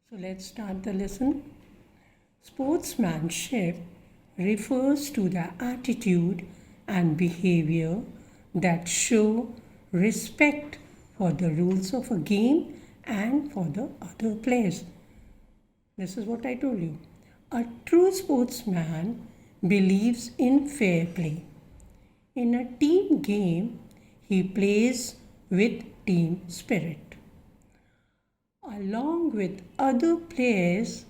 So let's start the lesson. Sportsmanship refers to the attitude and behavior that show respect for the rules of a game and for the other players. This is what I told you. A true sportsman believes in fair play. In a team game, he plays with team spirit. Along with other players,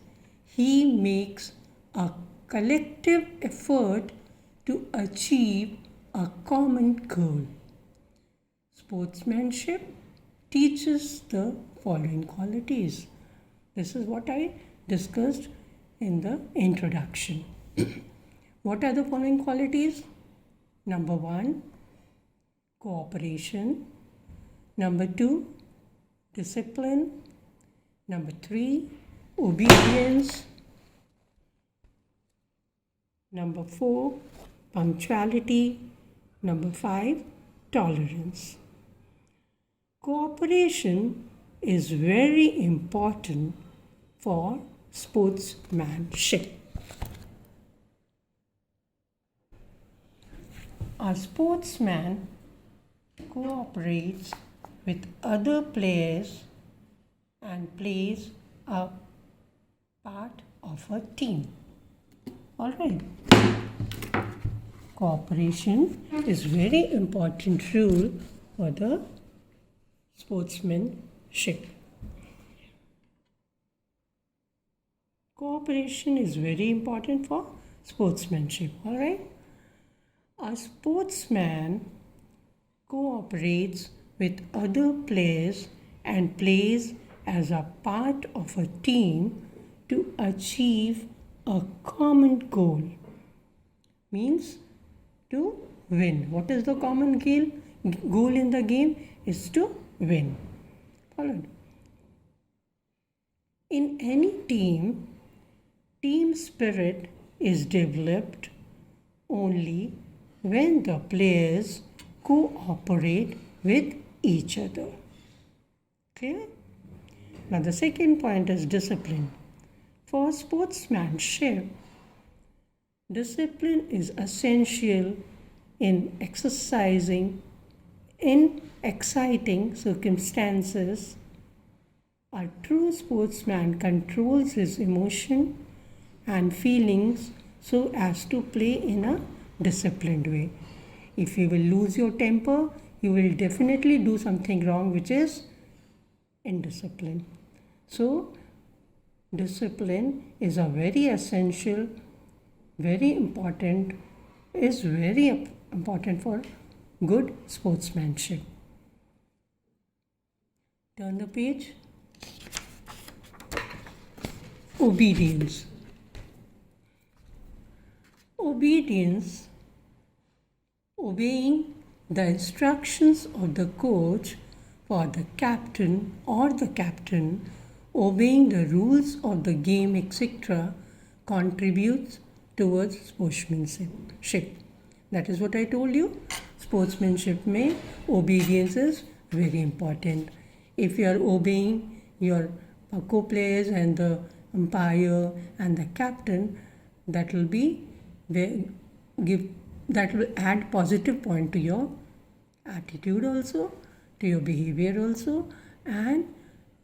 he makes a collective effort to achieve a common goal. Sportsmanship teaches the following qualities. This is what I discussed in the introduction. What are the following qualities? Number 1, cooperation. Number 2, discipline. Number 3, obedience. Number 4, punctuality. Number 5, tolerance. Cooperation is very important for sportsmanship. A sportsman cooperates with other players and plays a part of a team. Alright. Cooperation is very important rule for the sportsmanship. Cooperation is very important for sportsmanship. Alright. A sportsman cooperates with other players and plays as a part of a team to achieve a common goal. Means to win. What is the common goal in the game? Is to win. Followed. In any team, team spirit is developed only when the players cooperate with each other. Clear? Now the second point is discipline. For sportsmanship, discipline is essential in exercising in exciting circumstances. A true sportsman controls his emotion and feelings so as to play in a disciplined way. If you will lose your temper, you will definitely do something wrong, which is indiscipline. So, discipline is a very essential, very important for good sportsmanship. Turn the page. Obedience. Obedience, obeying the instructions of the coach for the captain or the captain, obeying the rules of the game, etc., contributes towards sportsmanship. That is what I told you. Sportsmanship mein obedience is very important. If you are obeying your co-players and the umpire and the captain, that will add positive point to your attitude also, to your behavior also, and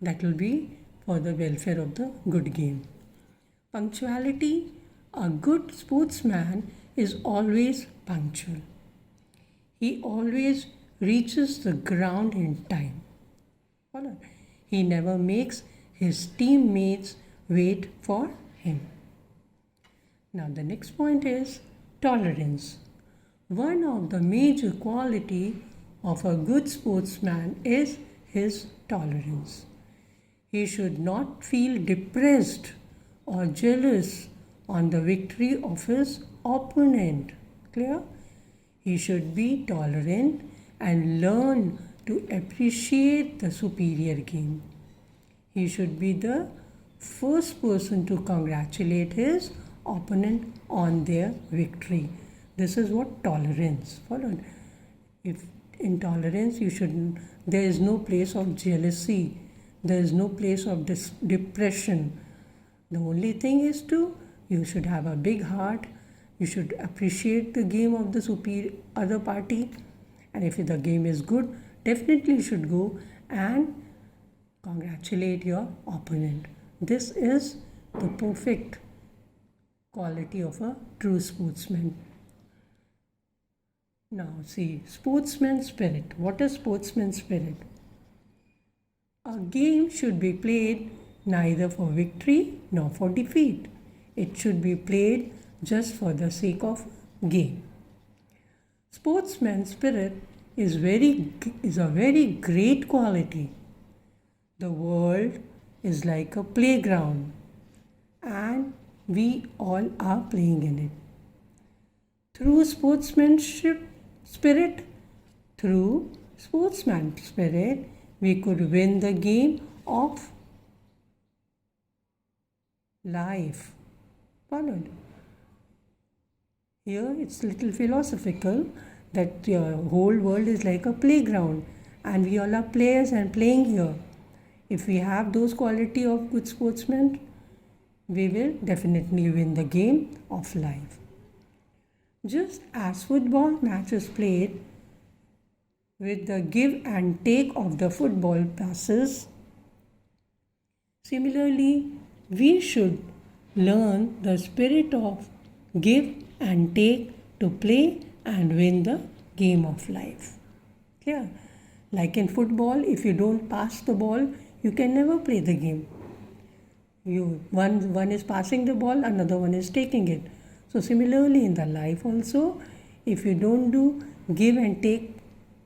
that will be for the welfare of the good game. Punctuality. A good sportsman is always punctual. He always reaches the ground in time. He never makes his teammates wait for him. Now the next point is tolerance. One of the major qualities of a good sportsman is his tolerance. He should not feel depressed or jealous on the victory of his opponent. Clear? He should be tolerant and learn to appreciate the superior game. He should be the first person to congratulate his opponent on their victory. This is what tolerance. Followed. If in tolerance, there is no place of jealousy. There is no place of depression. The only thing is you should have a big heart. You should appreciate the game of the superior other party. And if the game is good, definitely you should go and congratulate your opponent. This is the perfect quality of a true sportsman. Now see, sportsman spirit. What is sportsman spirit? A game should be played neither for victory nor for defeat. It should be played just for the sake of game. Sportsman spirit is a very great quality. The world is like a playground and we all are playing in it. Through sportsman spirit, we could win the game of life. Followed. Here it's little philosophical that the whole world is like a playground and we all are players and playing here. If we have those quality of good sportsmen, we will definitely win the game of life. Just as football matches played with the give and take of the football passes, similarly, we should learn the spirit of give and take to play and win the game of life. Clear? Like in football, if you don't pass the ball, you can never play the game. One is passing the ball, another one is taking it. So similarly in the life also, if you don't do give and take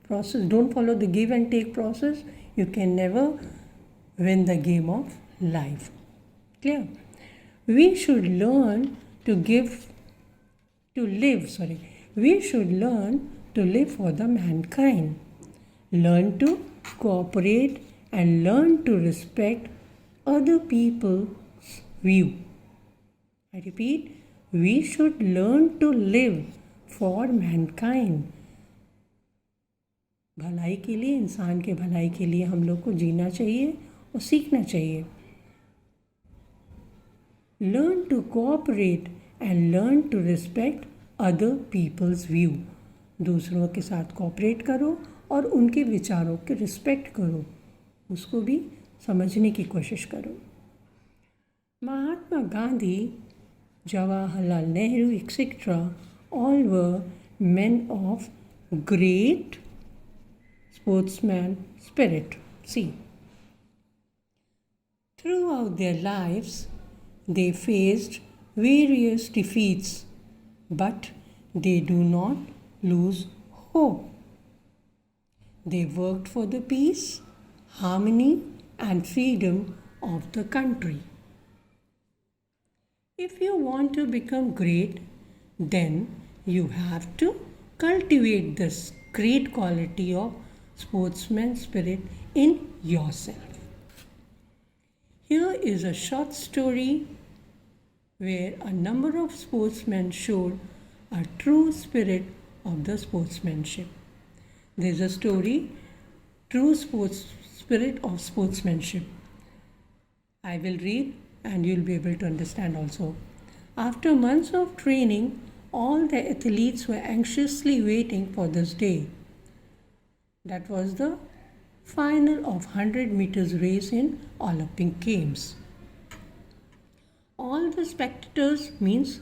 process, don't follow the give and take process, you can never win the game of life. Clear? We should learn we should learn to live for the mankind. Learn to cooperate and learn to respect other people's view. I repeat, we should learn to live for mankind. भलाई के लिए, इंसान के भलाई के लिए हम लोग को जीना चाहिए और सीखना चाहिए. Learn to cooperate and learn to respect other people's view. दूसरों के साथ कोऑपरेट करो और उनके विचारों के रिस्पेक्ट करो, उसको भी समझने की कोशिश करो. Mahatma Gandhi, Jawaharlal Nehru, etc. all were men of great sportsman spirit. See, throughout their lives, they faced various defeats, but they do not lose hope. They worked for the peace, harmony, and freedom of the country. If you want to become great, then you have to cultivate this great quality of sportsman spirit in yourself. Here is a short story where a number of sportsmen showed a true spirit of the sportsmanship. There is a story, True Spirit of Sportsmanship. I will read and you will be able to understand also. After months of training, all the athletes were anxiously waiting for this day. That was the final of 100 meters race in Olympic Games. All the spectators means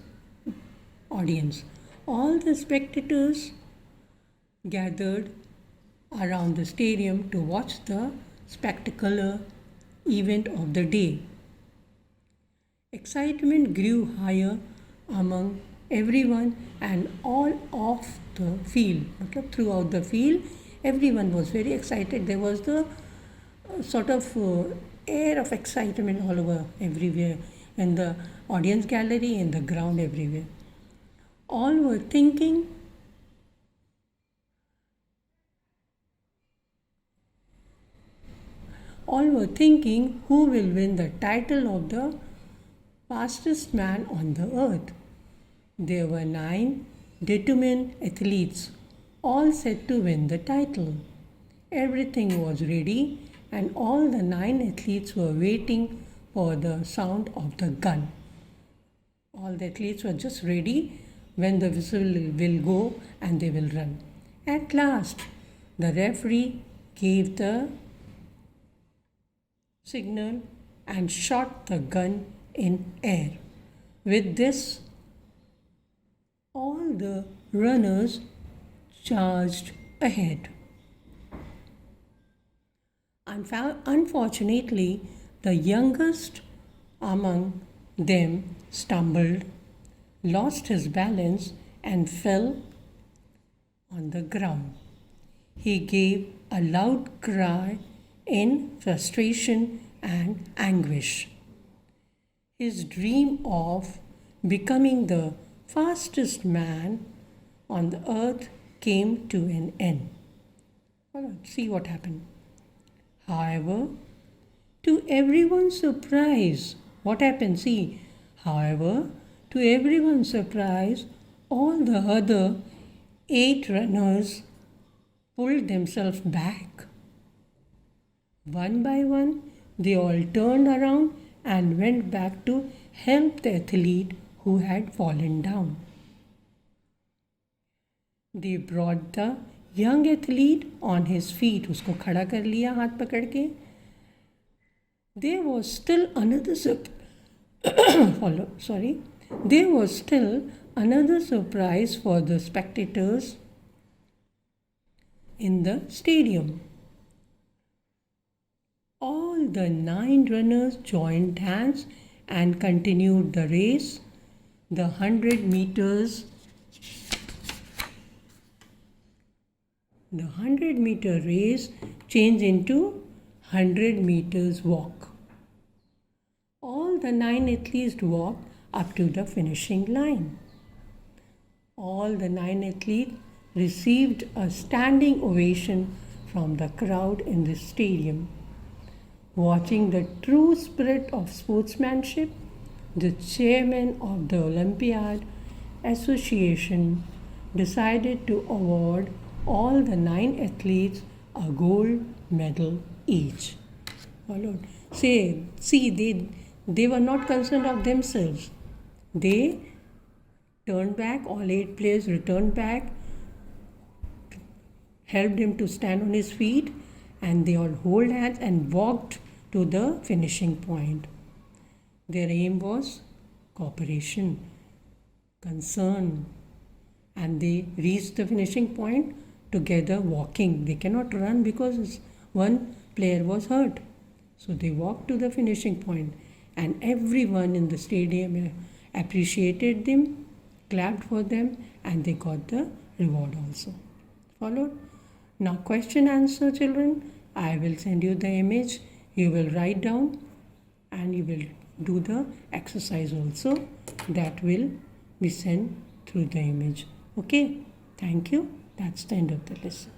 audience. All the spectators gathered around the stadium to watch the spectacular event of the day. Excitement grew higher among everyone and all of the field. Throughout the field, everyone was very excited. There was the sort of air of excitement all over everywhere, in the audience gallery, in the ground, everywhere. All were thinking who will win the title of the fastest man on the earth. There were 9 determined athletes, all set to win the title. Everything was ready and all the 9 athletes were waiting for the sound of the gun. All the athletes were just ready when the whistle will go and they will run. At last, the referee gave the signal and shot the gun in air. With this, all the runners charged ahead. Unfortunately, the youngest among them stumbled, lost his balance, and fell on the ground. He gave a loud cry in frustration and anguish. His dream of becoming the fastest man on the earth came to an end. Well, let's see what happened. However, to everyone's surprise, what happened? See, however, to everyone's surprise, all the other 8 runners pulled themselves back. One by one, they all turned around and went back to help the athlete who had fallen down. They brought the young athlete on his feet. उसको खड़ा कर लिया हाथ पकड़ के. There was still another There was still another surprise for the spectators in the stadium. All the 9 runners joined hands and continued the race. The 100 meter race changed into 100 meters walk. All the 9 athletes walked up to the finishing line. All the 9 athletes received a standing ovation from the crowd in the stadium. Watching the true spirit of sportsmanship, the chairman of the Olympiad Association decided to award all the 9 athletes a gold medal each. Followed. They were not concerned of themselves. They turned back, all 8 players returned back, helped him to stand on his feet, and they all hold hands and walked to the finishing point. Their aim was cooperation, concern, and they reached the finishing point together walking. They cannot run because one player was hurt. So they walked to the finishing point, and everyone in the stadium appreciated them, clapped for them, and they got the reward also. Followed? Now question answer, children. I will send you the image. You will write down and you will do the exercise also. That will be sent through the image. Okay? Thank you. That's the end of the lesson.